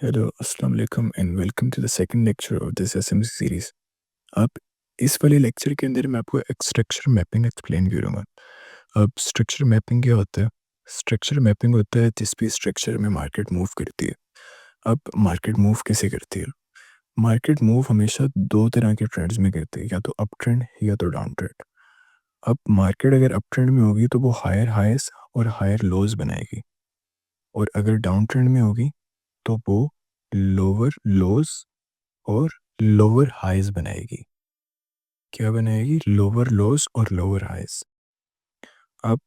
Hello, Assalamu alaikum and welcome to the second lecture of this SMC series. अब इस वाले lecture के अंदर मैं आपको एक स्ट्रक्चर मैपिंग एक्सप्लेन करूँगा। अब स्ट्रक्चर मैपिंग क्या होता है? स्ट्रक्चर मैपिंग होता है जिस भी स्ट्रक्चर में मार्केट मूव करती है। अब मार्केट मूव कैसे करती है? मार्केट मूव हमेशा दो तरह के ट्रेंड्स में करती है, या तो अप ट्रेंड या तो डाउन ट्रेंड। अब मार्केट अगर अप ट्रेंड में होगी तो वो हायर हाइस और हायर लोज बनाएगी, और अगर डाउन ट्रेंड में होगी तो वो लोअर लोज और लोअर हाइज बनाएगी। क्या बनाएगी? लोअर लोज और लोअर हाइज। अब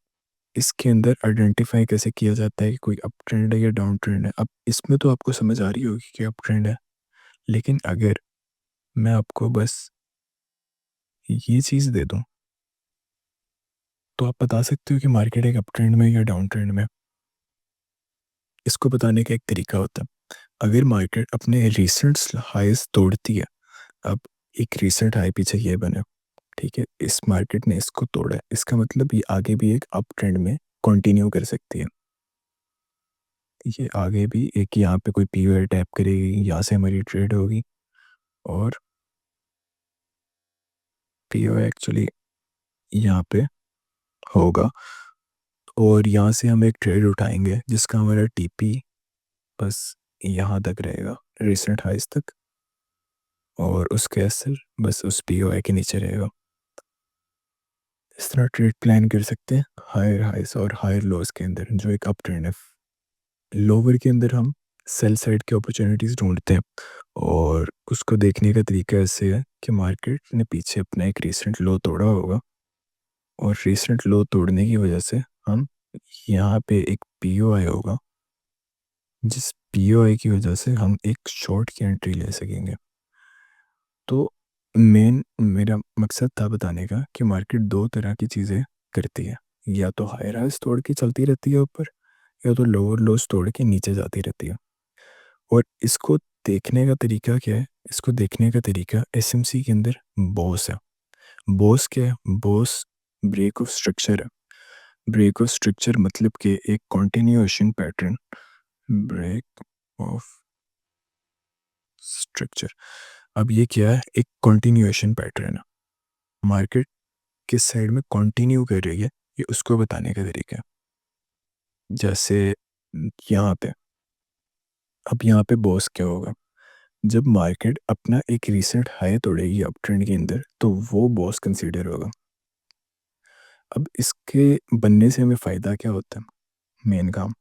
इसके अंदर आइडेंटिफाई कैसे किया जाता है कि कोई अप ट्रेंड है या डाउन ट्रेंड है? अब इसमें तो आपको समझ आ रही होगी कि अप ट्रेंड है, लेकिन अगर मैं आपको बस ये चीज़ दे दूं तो आप बता सकते हो कि मार्केट एक अप ट्रेंड में या डाउन ट्रेंड में। इसको बताने का एक तरीका होता है। अगर मार्केट अपने रिसेंट हाइज तोड़ती है, अब एक रिसेंट हाई पीछे ये बने, ठीक है, इस मार्केट ने इसको तोड़ा है, इसका मतलब ये आगे भी एक अप ट्रेंड में कंटिन्यू कर सकती है। ये आगे भी एक यहाँ पे कोई पीओआई टैप करेगी, यहाँ से हमारी ट्रेड होगी, और पीओआई एक्चुअली यहाँ पे होगा, और यहाँ से हम एक ट्रेड उठाएंगे जिसका हमारा टीपी बस यहाँ तक रहेगा, रिसेंट हाइस तक, और उसके असर बस उस पीओआई के नीचे रहेगा। इस तरह ट्रेड प्लान कर सकते हैं हायर हाइस और हायर लॉस के अंदर, जो एक अप ट्रेंड है। लोअर के अंदर हम सेल साइड की अपॉर्चुनिटीज़ ढूंढते हैं, और उसको देखने का तरीका ऐसे है कि मार्केट ने पीछे अपना एक रीसेंट लो तोड़ा होगा, और रीसेंट लो तोड़ने की वजह से हम यहाँ पे एक पीओआई होगा, जिस पीओआई की वजह से हम एक शॉर्ट की एंट्री ले सकेंगे। तो मेन मेरा मकसद था बताने का कि मार्केट दो तरह की चीज़ें करती है, या तो हायर हाइस तोड़ के चलती रहती है ऊपर, या तो लोअर लोस तोड़ के नीचे जाती रहती है। और इसको देखने का तरीका क्या है? इसको देखने का तरीका एसएमसी के अंदर बॉस है। बॉस क्या है? बॉस ब्रेक ऑफ स्ट्रक्चर है। ब्रेक ऑफ स्ट्रक्चर मतलब कि एक continuation pattern, break of structure. अब ये क्या है? एक कंटिन्यूएशन पैटर्न है। मार्केट किस साइड में कंटिन्यू कर रही है, ये उसको बताने का तरीका है। जैसे यहाँ पे, अब यहाँ पे बॉस क्या होगा? जब मार्केट अपना एक रिसेंट हाई तोड़ेगी अप ट्रेंड के अंदर, तो वो बॉस कंसीडर होगा। अब इसके बनने से हमें फ़ायदा क्या होता है? मेन काम,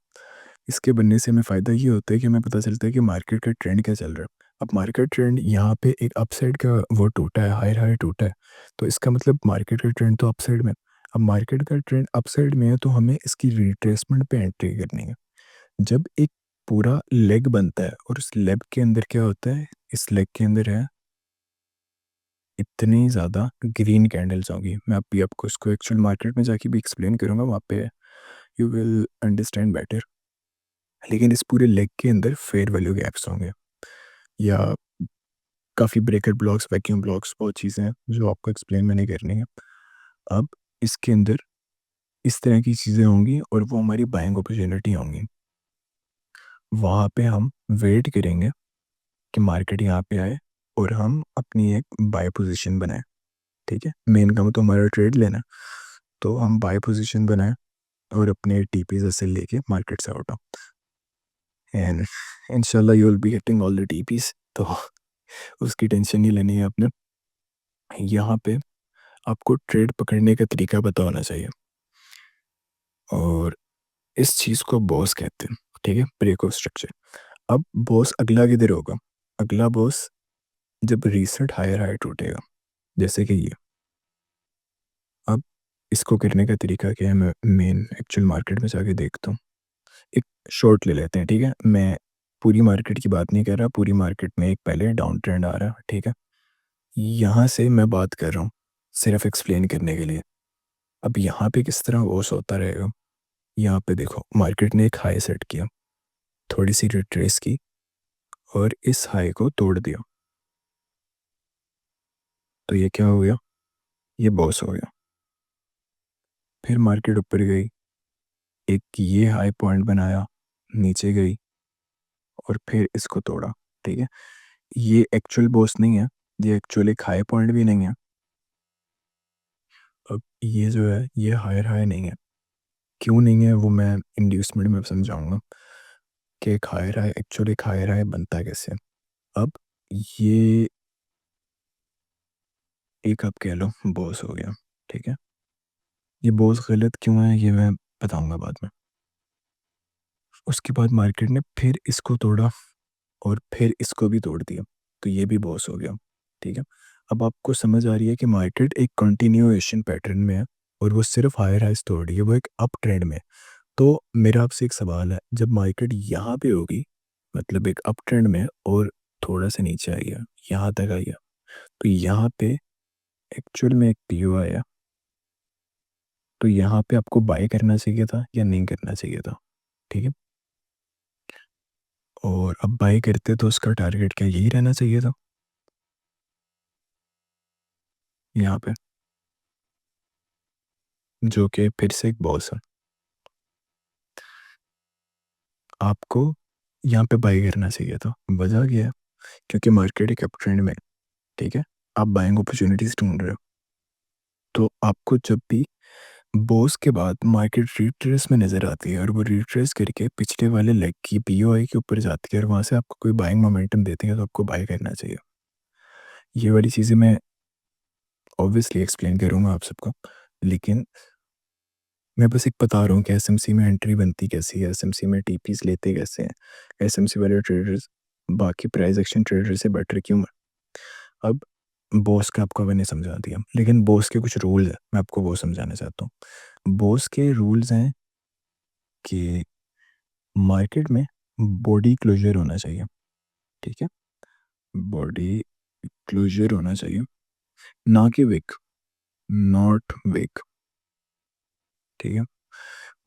इसके बनने से हमें फ़ायदा ये होता है कि हमें पता चलता है कि मार्केट का ट्रेंड क्या चल रहा है। अब मार्केट ट्रेंड यहाँ पे एक अपसाइड का वो टूटा है, हायर हाई टूटा है, तो इसका मतलब मार्केट का ट्रेंड तो अपसाइड में है। अब मार्केट का ट्रेंड अपसाइड में है तो हमें इसकी रिट्रेसमेंट पे एंट्री करनी है। जब एक पूरा लेग बनता है और उस लेग के अंदर क्या होता है, इस लेग के अंदर है इतनी ज़्यादा ग्रीन कैंडल्स होंगी। मैं अभी आपको इसको एक्चुअल मार्केट में जाके भी एक्सप्लेन करूँगा, वहाँ पे यू विल अंडरस्टैंड बेटर। लेकिन इस पूरे लेग के अंदर फेयर वैल्यू गैप्स होंगे, या काफ़ी ब्रेकर ब्लॉक्स, वैक्यूम ब्लॉक्स, बहुत चीज़ें हैं जो आपको एक्सप्लेन मैंने करनी है। अब इसके अंदर इस तरह की चीज़ें होंगी और वो हमारी बाइंग अपॉर्चुनिटी होंगी। वहाँ पे हम वेट करेंगे कि मार्केट यहाँ पे आए और हम अपनी एक बाय पोजीशन बनाएं। ठीक है, मेन काम तो हमारा ट्रेड लेना, तो हम बाय पोजीशन बनाएं और अपने टीपीज ऐसे लेके मार्केट से आउट हो, एंड इंशाल्लाह you will be getting all the TPs. तो उसकी टेंशन नहीं लेनी है आपने। यहाँ पे आपको ट्रेड पकड़ने का तरीका पता होना चाहिए, और इस चीज़ को बॉस कहते हैं। ठीक है, ब्रेक ऑफ स्ट्रक्चर। अब बॉस अगला किधर होगा? अगला बॉस जब रिसेंट हायर हाई टूटेगा, जैसे कि ये। अब इसको करने का तरीका क्या है? मैं मेन एक्चुअल मार्केट में जाके देखता हूँ। एक शॉर्ट ले लेते हैं, ठीक है। मैं पूरी मार्केट की बात नहीं कर रहा, पूरी मार्केट में एक पहले डाउन ट्रेंड आ रहा है, ठीक है। यहाँ से मैं बात कर रहा हूँ सिर्फ एक्सप्लेन करने के लिए। अब यहाँ पे किस तरह वॉश होता रहेगा? यहाँ पे देखो, मार्केट ने एक हाई सेट किया, थोड़ी सी रिट्रेस की, और इस हाई को तोड़ दिया, तो ये क्या हो गया? ये बॉस हो गया। फिर मार्केट ऊपर गई, एक ये हाई पॉइंट बनाया, नीचे गई, और फिर इसको तोड़ा, ठीक है। ये एक्चुअल बॉस नहीं है, ये एक्चुअली एक हाई पॉइंट भी नहीं है। अब ये जो है ये हायर हाई नहीं है। क्यों नहीं है वो मैं इंड्यूसमेंट में समझाऊंगा कि एक हायर हाई एक्चुअली एक हायर हाई बनता है कैसे। अब ये एक आप कह लो बॉस हो गया, ठीक है। ये बॉस गलत क्यों है ये मैं बताऊंगा बाद में। उसके बाद मार्केट ने फिर इसको तोड़ा और फिर इसको भी तोड़ दिया, तो ये भी बॉस हो गया, ठीक है। अब आपको समझ आ रही है कि मार्केट एक कंटिन्यूएशन पैटर्न में है और वो सिर्फ हायर हाइस तोड़ रही है, वो एक अप ट्रेंड में है। तो मेरा आपसे एक सवाल है, जब मार्केट यहाँ पे होगी, मतलब एक अप ट्रेंड में और थोड़ा सा नीचे आई है, यहाँ तक आई है, तो यहाँ पे एक्चुअल में एक पीओ आया, तो यहाँ पे आपको बाय करना चाहिए था या नहीं करना चाहिए था, ठीक है। और अब बाय करते तो उसका टारगेट क्या यही रहना चाहिए था, यहाँ पे, जो कि फिर से एक बॉस है। आपको यहाँ पे बाय करना चाहिए था, वजह क्या है, क्योंकि मार्केट एक अप ट्रेंड में है, ठीक है। आप बाइंग अपॉर्चुनिटीज ढूंढ रहे हो, तो आपको जब भी बॉस के बाद मार्केट रिट्रेस में नज़र आती है और वो रिट्रेस करके पिछले वाले लेग की पीओआई के ऊपर जाती है और वहाँ से आपको कोई बाइंग मोमेंटम देती है, तो आपको बाय करना चाहिए। ये वाली चीज़ें मैं ऑब्वियसली एक्सप्लेन करूँगा आप सबको, लेकिन मैं बस एक बता रहा हूँ कि एसएमसी में एंट्री बनती कैसी है, एसएमसी में टीपीस लेते कैसे हैं, एसएमसी वाले ट्रेडर्स बाकी प्राइस एक्शन ट्रेडर से बेटर क्यों है। अब बॉस का आपको मैंने समझा दिया, लेकिन बॉस के कुछ रूल्स हैं, मैं आपको वो समझाना चाहता हूँ। बॉस के रूल्स हैं कि मार्केट में बॉडी क्लोजर होना चाहिए, ठीक है। बॉडी क्लोजर होना चाहिए, ना कि विक, नॉट विक, ठीक है।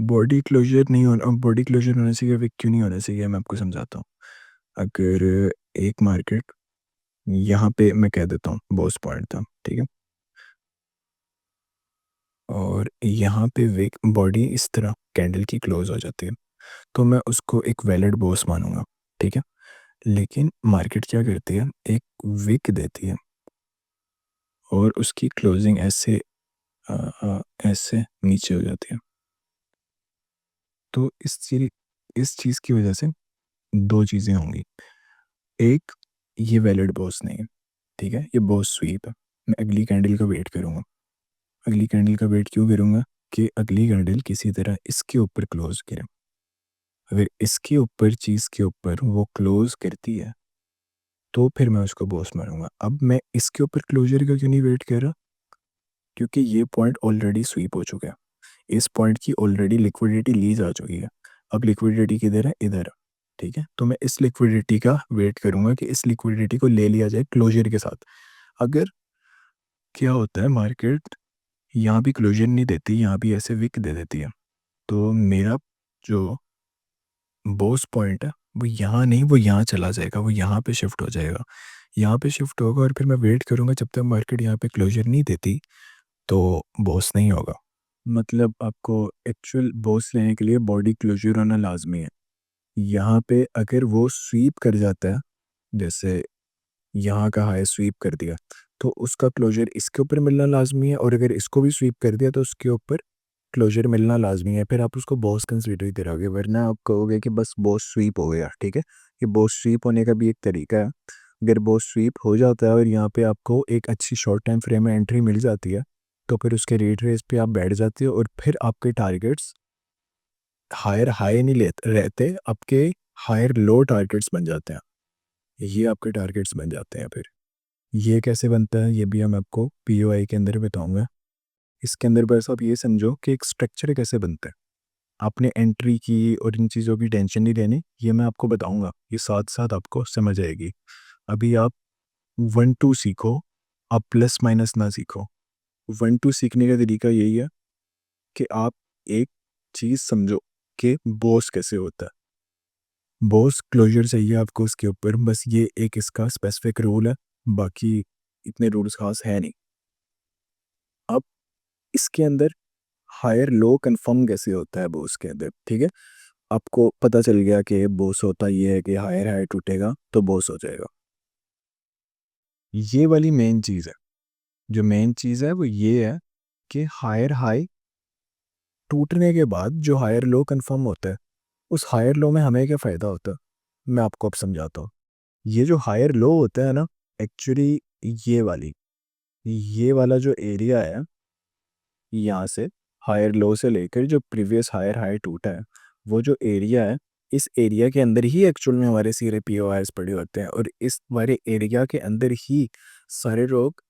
बॉडी क्लोजर नहीं होना, बॉडी क्लोजर होना चाहिए, विक क्यों नहीं होना चाहिए मैं आपको समझाता हूँ। अगर एक मार्केट यहाँ पे मैं कह देता हूँ बॉस पॉइंट था, ठीक है, और यहाँ पे विक बॉडी इस तरह कैंडल की क्लोज हो जाती है, तो मैं उसको एक वैलिड बॉस मानूंगा, ठीक है। लेकिन मार्केट क्या करती है, एक विक देती है और उसकी क्लोजिंग ऐसे ऐसे नीचे हो जाती है। तो इस चीज़ की वजह से दो चीज़ें होंगी। एक, ये वैलिड बॉस नहीं है, ठीक है, ये बॉस स्वीप है। मैं अगली कैंडल का वेट करूँगा। अगली कैंडल का वेट क्यों करूँगा, कि अगली कैंडल किसी तरह इसके ऊपर क्लोज करे। अगर इसके ऊपर चीज़ के ऊपर वो क्लोज करती है तो फिर मैं उसको बॉस मारूंगा। अब मैं इसके ऊपर क्लोजर का क्यों नहीं वेट कर रहा, क्योंकि ये पॉइंट ऑलरेडी स्वीप हो चुका है, इस पॉइंट की ऑलरेडी लिक्विडिटी ली जा चुकी है। अब लिक्विडिटी किधर है, इधर है, ठीक है। तो मैं इस लिक्विडिटी का वेट करूंगा कि इस लिक्विडिटी को ले लिया जाए क्लोजर के साथ। अगर क्या होता है, मार्केट यहाँ भी क्लोजर नहीं देती, यहाँ भी ऐसे विक दे देती है, तो मेरा जो बोस पॉइंट है वो यहाँ नहीं, वो यहाँ चला जाएगा, वो यहाँ पे शिफ्ट हो जाएगा, यहाँ पे शिफ्ट होगा और फिर मैं वेट करूँगा जब तक मार्केट यहाँ पे क्लोजर नहीं देती, तो बॉस नहीं होगा। मतलब आपको एक्चुअल बॉस लेने के लिए बॉडी क्लोजर होना लाजमी है। यहाँ पे अगर वो स्वीप कर जाता है, जैसे यहाँ का हाई स्वीप कर दिया, तो उसका क्लोजर इसके ऊपर मिलना लाजमी है, और अगर इसको भी स्वीप कर दिया तो उसके ऊपर क्लोजर मिलना लाजमी है, फिर आप उसको बॉस कंसिडर ही करोगे, वरना आप कहोगे कि बस बॉस स्वीप हो गया, ठीक है। ये बॉस स्वीप होने का भी एक तरीका है। अगर बॉस स्वीप हो जाता है और यहाँ पे आपको एक अच्छी शॉर्ट टाइम फ्रेम में एंट्री मिल जाती है, तो फिर उसके रेट रेस पे आप बैठ जाते हो और फिर आपके टारगेट्स हायर हाई नहीं लेते रहते, आपके हायर लो टारगेट्स बन जाते हैं। ये आपके टारगेट्स बन जाते हैं फिर। ये कैसे बनता है ये भी हम आपको पीओआई के अंदर बताऊंगा। इसके अंदर बस आप ये समझो कि एक स्ट्रक्चर कैसे बनता है। आपने एंट्री की और इन चीज़ों की टेंशन नहीं लेनी, ये मैं आपको बताऊंगा, ये साथ साथ आपको समझ आएगी। अभी आप 1 2 सीखो, आप प्लस माइनस ना सीखो। 1 2 सीखने का तरीका यही है कि आप एक चीज़ समझो कि बॉस कैसे होता है। बॉस क्लोजर चाहिए आपको उसके ऊपर, बस ये एक इसका स्पेसिफिक रूल है, बाकी इतने रूल्स खास है नहीं। अब इसके अंदर हायर लो कंफर्म कैसे होता है बॉस के अंदर, ठीक है। आपको पता चल गया कि बोस होता ये है कि हायर हाई टूटेगा तो बोस हो जाएगा। ये वाली मेन चीज़ है। जो मेन चीज़ है वो ये है कि हायर हाई टूटने के बाद जो हायर लो कंफर्म होता है, उस हायर लो में हमें क्या फ़ायदा होता है, मैं आपको अब समझाता हूँ। ये जो हायर लो होता है ना, एक्चुअली ये वाला जो एरिया है, यहाँ से हायर लो से लेकर जो प्रीवियस हायर हाई टूटा है, वो जो एरिया है, इस एरिया के अंदर ही एक्चुअल में हमारे सारे पीओआईस पड़े होते हैं, और इस हमारे एरिया के अंदर ही सारे लोग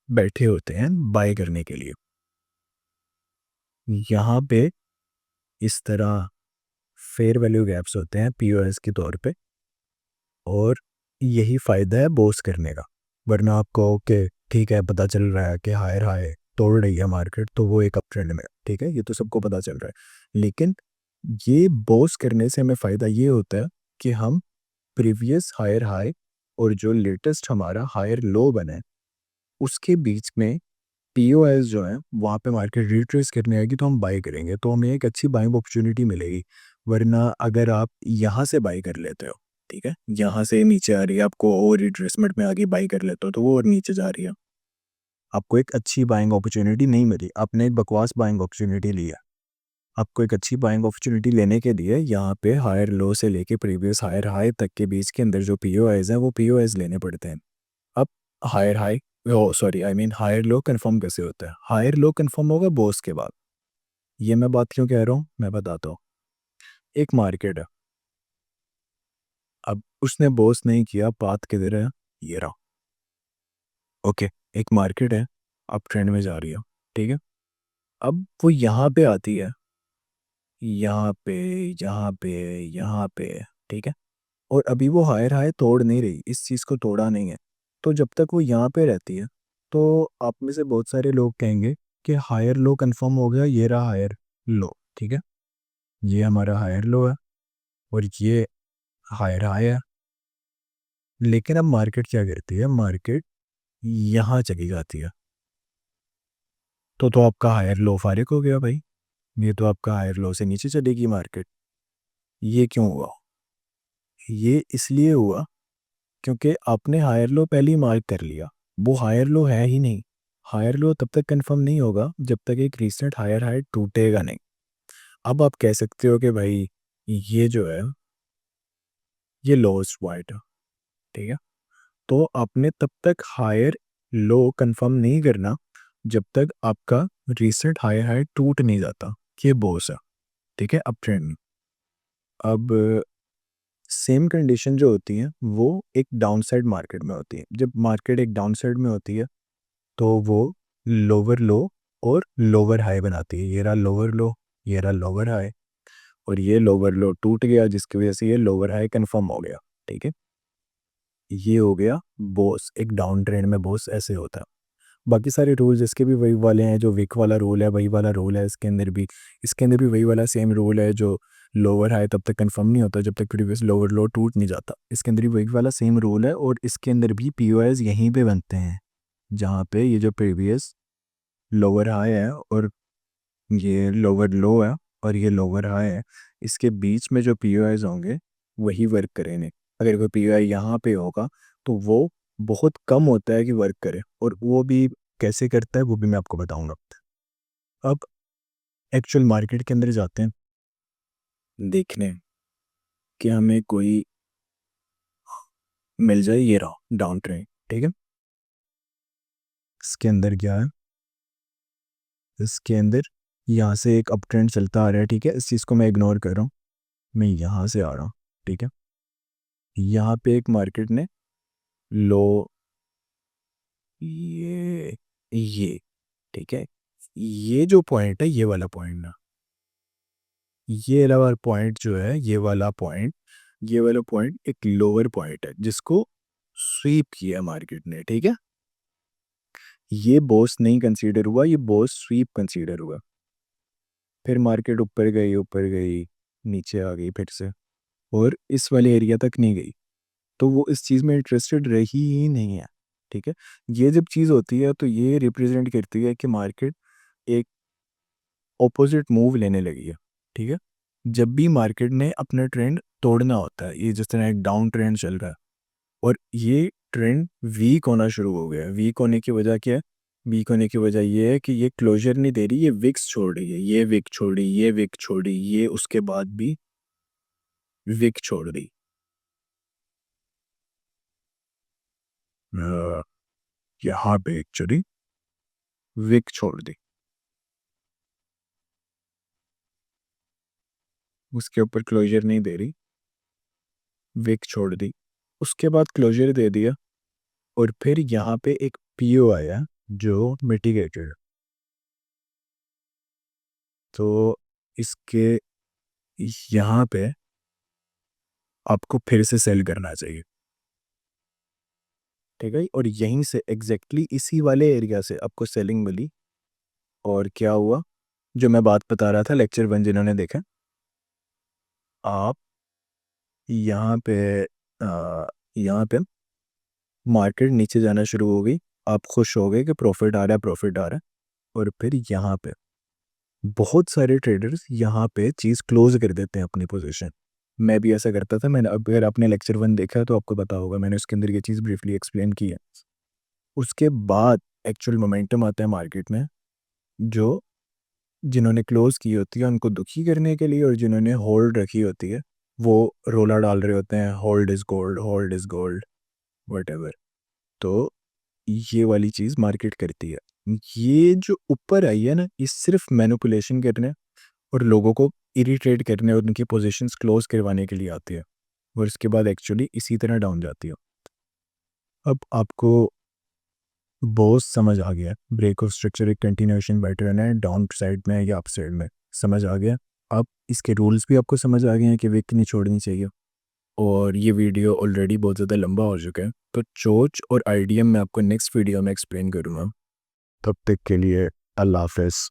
बैठे होते हैं बाय करने के लिए। यहाँ पे इस तरह फेयर वैल्यू गैप्स होते हैं पीओएस के तौर पे, और यही फ़ायदा है बोस करने का। वरना आपको ओके ठीक है, पता चल रहा है कि हायर हाई तोड़ रही है मार्केट, तो वो एक अप ट्रेंड में है, ठीक है, ये तो सबको पता चल रहा है। लेकिन ये बोस करने से हमें फ़ायदा ये होता है कि हम प्रीवियस हायर हाई और जो लेटेस्ट हमारा हायर लो बना है, उसके बीच में पीओएस जो है वहाँ पे मार्केट रिट्रेस करने आएगी तो हम बाई करेंगे, तो हमें एक अच्छी बाइंग अपॉर्चुनिटी मिलेगी। वरना अगर आप यहाँ से बाई कर लेते हो, ठीक है, यहाँ से नीचे आ रही है, आपको और रिट्रेसमेंट में आगे बाई कर लेते हो तो वो और नीचे जा रही है, आपको एक अच्छी बाइंग अपॉर्चुनिटी नहीं मिली, आपने एक बकवास बाइंग अपॉर्चुनिटी लिया। आपको एक अच्छी बाइंग अपॉर्चुनिटी लेने के लिए यहाँ पे हायर लो से लेके प्रीवियस हायर हाई तक के बीच के अंदर जो पीओआईज हैं वो पीओआईज लेने पड़ते हैं। अब higher high, oh sorry I mean higher low confirm कैसे होता है? हायर लो कंफर्म होगा बोस के बाद। ये मैं बात क्यों कह रहा हूँ मैं बताता हूँ। एक मार्केट है, अब उसने बोस नहीं किया, बात किधर है, ये रहा। ओके, एक मार्केट है, अब ट्रेंड में जा रही है, ठीक है। अब वो यहाँ पे आती है, यहाँ पे, यहाँ पे, यहाँ पे, ठीक है, और अभी वो हायर हाई तोड़ नहीं रही, इस चीज़ को तोड़ा नहीं है। तो जब तक वो यहाँ पे रहती है, तो आप में से बहुत सारे लोग कहेंगे कि हायर लो कंफर्म हो गया, ये रहा हायर लो, ठीक है, ये हमारा हायर लो है और ये हायर हाई है। लेकिन अब मार्केट क्या करती है, मार्केट यहाँ चली जाती है, तो आपका हायर लो फारिग हो गया भाई, ये तो आपका हायर लो से नीचे चलेगी मार्केट। ये क्यों हुआ? ये इसलिए हुआ क्योंकि आपने हायर लो पहले ही मार्क कर लिया, वो हायर लो है ही नहीं। हायर लो तब तक कंफर्म नहीं होगा जब तक एक रीसेंट हायर हाई टूटेगा नहीं। अब आप कह सकते हो कि भाई ये जो है ये लोएस्ट पॉइंट है, ठीक है, तो आपने तब तक हायर लो कंफर्म नहीं करना जब तक आपका रीसेंट हायर हाई टूट नहीं जाता। ये बोस है, ठीक है, अप ट्रेंड। अब सेम कंडीशन जो होती है वो एक डाउनसाइड मार्केट में होती है। जब मार्केट एक डाउनसाइड में होती है तो वो लोअर लो और लोअर हाई बनाती है। ये रहा लोअर लो, ये रहा लोअर हाई, और ये लोअर लो टूट गया जिसकी वजह से ये लोअर हाई कंफर्म हो गया, ठीक है। ये हो गया बोस, एक डाउन ट्रेंड में बोस ऐसे होता है। बाकी सारे रूल्स इसके भी वही वाले हैं, जो विक वाला रूल है वही वाला रूल है इसके अंदर भी वही वाला सेम रूल है। जो लोअर हाई तब तक कंफर्म नहीं होता जब तक प्रीवियस लोअर लो टूट नहीं जाता, इसके अंदर भी वही वाला सेम रूल है। और इसके अंदर भी पीओएस यहीं पे बनते हैं जहाँ पे ये जो प्रीवियस लोअर हाई है और ये लोअर लो है और ये लोअर हाई है, इसके बीच में जो पीओआईज होंगे वही वर्क करेंगे। अगर कोई पीओआई यहाँ पे होगा तो वो बहुत कम होता है कि वर्क करे, और वो भी कैसे करता है वो भी मैं आपको बताऊंगा। अब एक्चुअल मार्केट के अंदर जाते हैं देखने कि हमें कोई मिल जाए। ये रहा डाउन ट्रेंड, ठीक है, इसके अंदर क्या है, इसके अंदर यहाँ से एक अप ट्रेंड चलता आ रहा है, ठीक है, इस चीज़ को मैं इग्नोर कर रहा हूँ, मैं यहाँ से आ रहा हूँ, ठीक है। यहाँ पे एक मार्केट ने लो, ये ठीक है, ये जो पॉइंट है ये वाला पॉइंट ना, ये वाला पॉइंट जो है ये वाला पॉइंट एक लोअर पॉइंट है जिसको स्वीप किया मार्केट ने, ठीक है। ये बॉस नहीं कंसीडर हुआ, ये बॉस स्वीप कंसीडर हुआ। फिर मार्केट ऊपर गई, नीचे आ गई फिर से, और इस वाले एरिया तक नहीं गई, तो वो इस चीज़ में इंटरेस्टेड रही ही नहीं है, ठीक है। ये जब चीज़ होती है तो ये रिप्रेजेंट करती है कि मार्केट एक ऑपोजिट मूव लेने लगी है, ठीक है। जब भी मार्केट ने अपना ट्रेंड तोड़ना होता है, ये जिस तरह एक डाउन ट्रेंड चल रहा है और ये ट्रेंड वीक होना शुरू हो गया है। वीक होने की वजह क्या है? वीक होने की वजह ये है कि ये क्लोजर नहीं दे रही, ये विक्स छोड़ रही है, ये विक छोड़ रही, ये विक छोड़ रही, ये उसके बाद भी विक छोड़ रही। अ, यहाँ पे एक्चुअली विक छोड़ दी, उसके ऊपर क्लोजर नहीं दे रही, विक छोड़ दी, उसके बाद क्लोजर दे दिया और फिर यहाँ पे एक पीओ आया जो मिटिगेटेड। तो इसके यहाँ पे आपको फिर से सेल करना चाहिए, ठीक है? और यहीं से एग्जैक्टली इसी वाले एरिया से आपको सेलिंग मिली। और क्या हुआ, जो मैं बात बता रहा था लेक्चर 1 जिन्होंने देखा, आप यहाँ पे यहाँ पे मार्केट नीचे जाना शुरू हो गई, आप खुश हो गए कि प्रॉफिट आ रहा है, प्रॉफिट आ रहा है। और फिर यहाँ पे बहुत सारे ट्रेडर्स यहाँ पे चीज़ क्लोज कर देते हैं अपनी पोजीशन। मैं भी ऐसा करता था। मैंने, अब अगर आपने लेक्चर 1 देखा है तो आपको पता होगा, मैंने उसके अंदर ये चीज़ ब्रीफली एक्सप्लेन की है। उसके बाद एक्चुअल मोमेंटम आता है मार्केट में, जो जिन्होंने क्लोज की होती है उनको दुखी करने के लिए, और जिन्होंने होल्ड रखी होती है वो रोला डाल रहे होते हैं, hold is gold, hold is gold, what. तो ये वाली चीज़ मार्केट करती है। ये जो ऊपर आई है ना, ये सिर्फ मैनिपुलेशन करने और लोगों को इरिटेट करने और उनकी पोजीशंस क्लोज करवाने के लिए आती है, और इसके बाद एक्चुअली इसी तरह डाउन जाती है। अब आपको बहुत समझ आ गया ब्रेक ऑफ स्ट्रक्चर एक कंटिन्यूएशन पैटर्न है, डाउन साइड में या अप साइड में, समझ आ गया। अब इसके रूल्स भी आपको समझ आ गए हैं कि विक नहीं छोड़नी चाहिए। और ये वीडियो ऑलरेडी बहुत ज़्यादा लंबा हो चुका है, तो चोच और आईडीएम मैं आपको नेक्स्ट वीडियो में एक्सप्लेन करूँगा। तब तक के लिए अल्लाह हाफ़िज़।